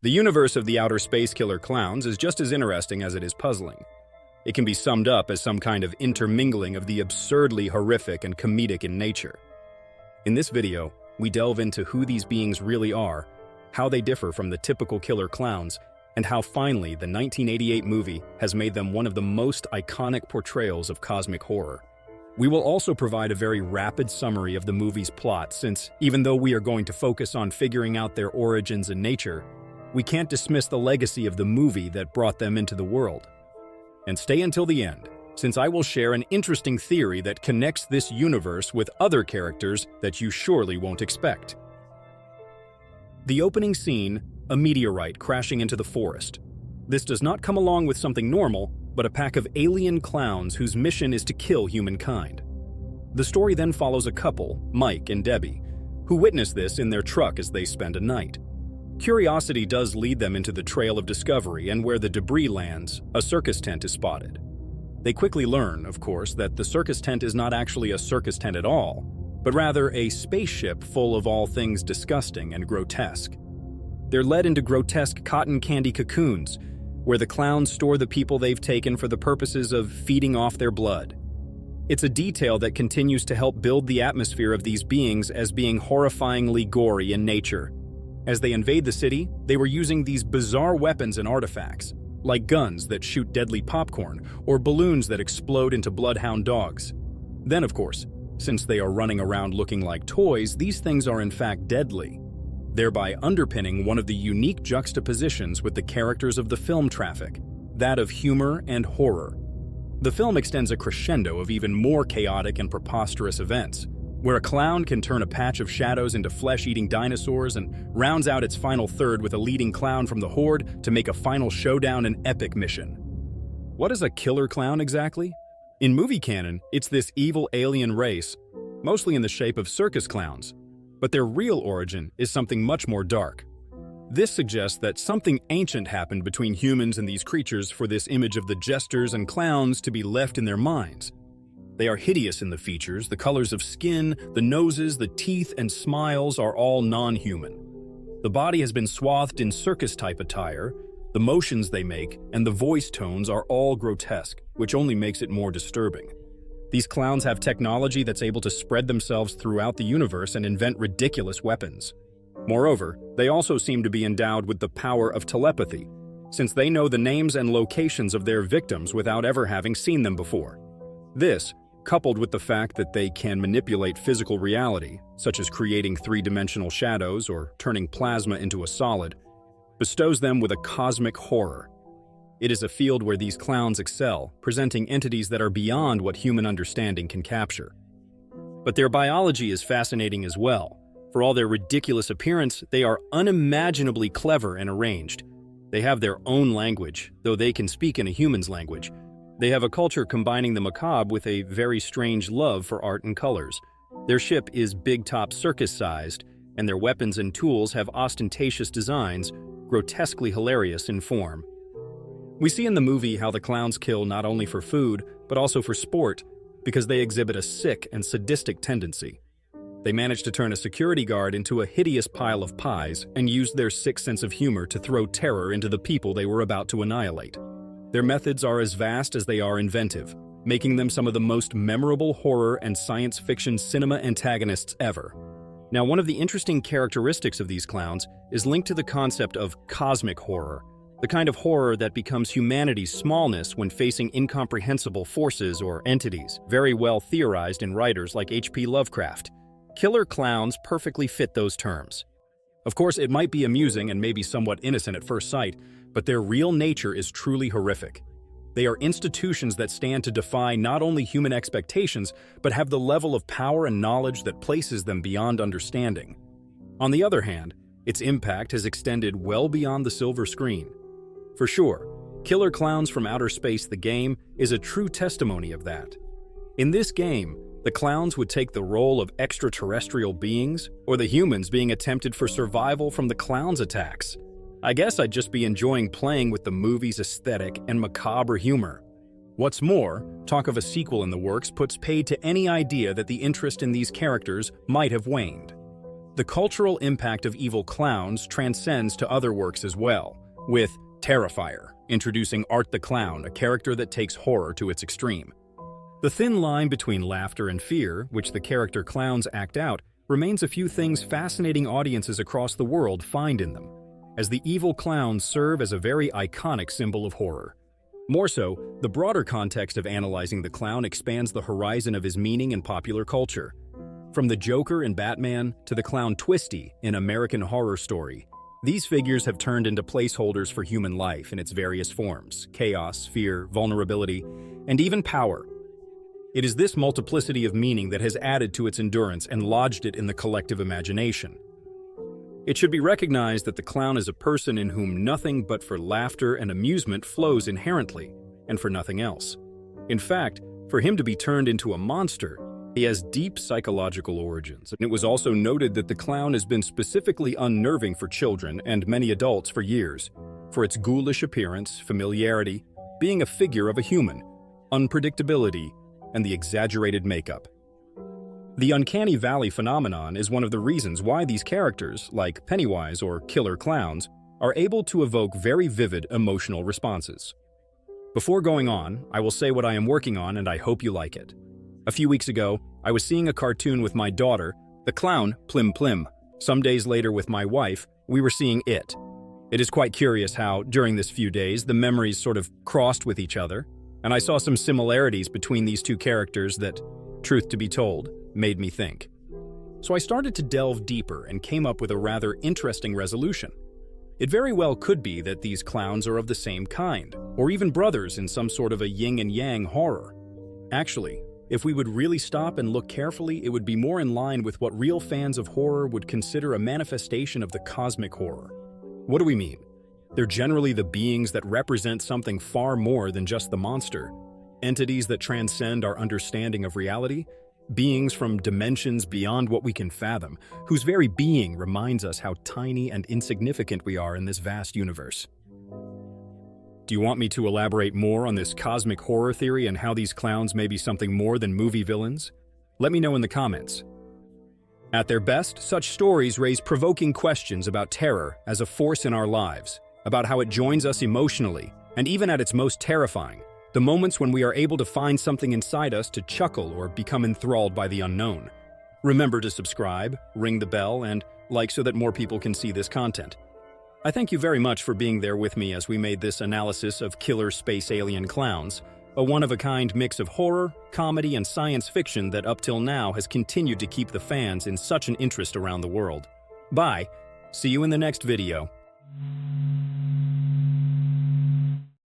The universe of the outer space killer clowns is just as interesting as it is puzzling. It can be summed up as some kind of intermingling of the absurdly horrific and comedic in nature. In this video, we delve into who these beings really are, how they differ from the typical killer clowns, and how finally the 1988 movie has made them one of the most iconic portrayals of cosmic horror. We will also provide a very rapid summary of the movie's plot since, even though we are going to focus on figuring out their origins and nature, we can't dismiss the legacy of the movie that brought them into the world. And stay until the end, since I will share an interesting theory that connects this universe with other characters that you surely won't expect. The opening scene, a meteorite crashing into the forest. This does not come along with something normal, but a pack of alien clowns whose mission is to kill humankind. The story then follows a couple, Mike and Debbie, who witness this in their truck as they spend a night. Curiosity does lead them into the trail of discovery, and where the debris lands, a circus tent is spotted. They quickly learn, of course, that the circus tent is not actually a circus tent at all, but rather a spaceship full of all things disgusting and grotesque. They're led into grotesque cotton candy cocoons, where the clowns store the people they've taken for the purposes of feeding off their blood. It's a detail that continues to help build the atmosphere of these beings as being horrifyingly gory in nature. As they invade the city, they were using these bizarre weapons and artifacts, like guns that shoot deadly popcorn or balloons that explode into bloodhound dogs. Then, of course, since they are running around looking like toys, these things are in fact deadly, thereby underpinning one of the unique juxtapositions with the characters of the film traffic, that of humor and horror. The film extends a crescendo of even more chaotic and preposterous events, where a clown can turn a patch of shadows into flesh-eating dinosaurs and rounds out its final third with a leading clown from the horde to make a final showdown an epic mission. What is a killer clown exactly? In movie canon, it's this evil alien race, mostly in the shape of circus clowns, but their real origin is something much more dark. This suggests that something ancient happened between humans and these creatures for this image of the jesters and clowns to be left in their minds. They are hideous in the features, the colors of skin, the noses, the teeth, and smiles are all non-human. The body has been swathed in circus-type attire, the motions they make, and the voice tones are all grotesque, which only makes it more disturbing. These clowns have technology that's able to spread themselves throughout the universe and invent ridiculous weapons. Moreover, they also seem to be endowed with the power of telepathy, since they know the names and locations of their victims without ever having seen them before. This, coupled with the fact that they can manipulate physical reality, such as creating three-dimensional shadows or turning plasma into a solid, bestows them with a cosmic horror. It is a field where these clowns excel, presenting entities that are beyond what human understanding can capture. But their biology is fascinating as well. For all their ridiculous appearance, they are unimaginably clever and arranged. They have their own language, though they can speak in a human's language. They have a culture combining the macabre with a very strange love for art and colors. Their ship is big-top circus-sized, and their weapons and tools have ostentatious designs, grotesquely hilarious in form. We see in the movie how the clowns kill not only for food, but also for sport, because they exhibit a sick and sadistic tendency. They manage to turn a security guard into a hideous pile of pies and use their sick sense of humor to throw terror into the people they were about to annihilate. Their methods are as vast as they are inventive, making them some of the most memorable horror and science fiction cinema antagonists ever. Now, one of the interesting characteristics of these clowns is linked to the concept of cosmic horror, the kind of horror that becomes humanity's smallness when facing incomprehensible forces or entities, very well theorized in writers like H.P. Lovecraft. Killer clowns perfectly fit those terms. Of course, it might be amusing and maybe somewhat innocent at first sight, but their real nature is truly horrific. They are institutions that stand to defy not only human expectations, but have the level of power and knowledge that places them beyond understanding. On the other hand, its impact has extended well beyond the silver screen. For sure, Killer Clowns from Outer Space, the game, is a true testimony of that. In this game, the clowns would take the role of extraterrestrial beings, or the humans being attempted for survival from the clowns' attacks. I guess I'd just be enjoying playing with the movie's aesthetic and macabre humor. What's more, talk of a sequel in the works puts paid to any idea that the interest in these characters might have waned. The cultural impact of evil clowns transcends to other works as well, with Terrifier, introducing Art the Clown, a character that takes horror to its extreme. The thin line between laughter and fear, which the character clowns act out, remains a few things fascinating audiences across the world find in them, as the evil clowns serve as a very iconic symbol of horror. More so, the broader context of analyzing the clown expands the horizon of his meaning in popular culture. From the Joker in Batman to the clown Twisty in American Horror Story, these figures have turned into placeholders for human life in its various forms: chaos, fear, vulnerability, and even power. It is this multiplicity of meaning that has added to its endurance and lodged it in the collective imagination. It should be recognized that the clown is a person in whom nothing but for laughter and amusement flows inherently, and for nothing else. In fact, for him to be turned into a monster, he has deep psychological origins. And it was also noted that the clown has been specifically unnerving for children and many adults for years, for its ghoulish appearance, familiarity, being a figure of a human, unpredictability, and the exaggerated makeup. The uncanny valley phenomenon is one of the reasons why these characters, like Pennywise or killer clowns, are able to evoke very vivid emotional responses. Before going on, I will say what I am working on and I hope you like it. A few weeks ago, I was seeing a cartoon with my daughter, the clown Plim Plim. Some days later with my wife, we were seeing It. It is quite curious how, during this few days, the memories sort of crossed with each other, and I saw some similarities between these two characters that, truth to be told, made me think. So I started to delve deeper and came up with a rather interesting resolution. It very well could be that these clowns are of the same kind, or even brothers in some sort of a yin and yang horror. Actually, if we would really stop and look carefully, it would be more in line with what real fans of horror would consider a manifestation of the cosmic horror. What do we mean? They're generally the beings that represent something far more than just the monster, entities that transcend our understanding of reality, beings from dimensions beyond what we can fathom, whose very being reminds us how tiny and insignificant we are in this vast universe. Do you want me to elaborate more on this cosmic horror theory and how these clowns may be something more than movie villains? Let me know in the comments. At their best, such stories raise provoking questions about terror as a force in our lives, about how it joins us emotionally, and even at its most terrifying, the moments when we are able to find something inside us to chuckle or become enthralled by the unknown. Remember to subscribe, ring the bell, and like so that more people can see this content. I thank you very much for being there with me as we made this analysis of killer space alien clowns, a one-of-a-kind mix of horror, comedy, and science fiction that up till now has continued to keep the fans in such an interest around the world. Bye. See you in the next video.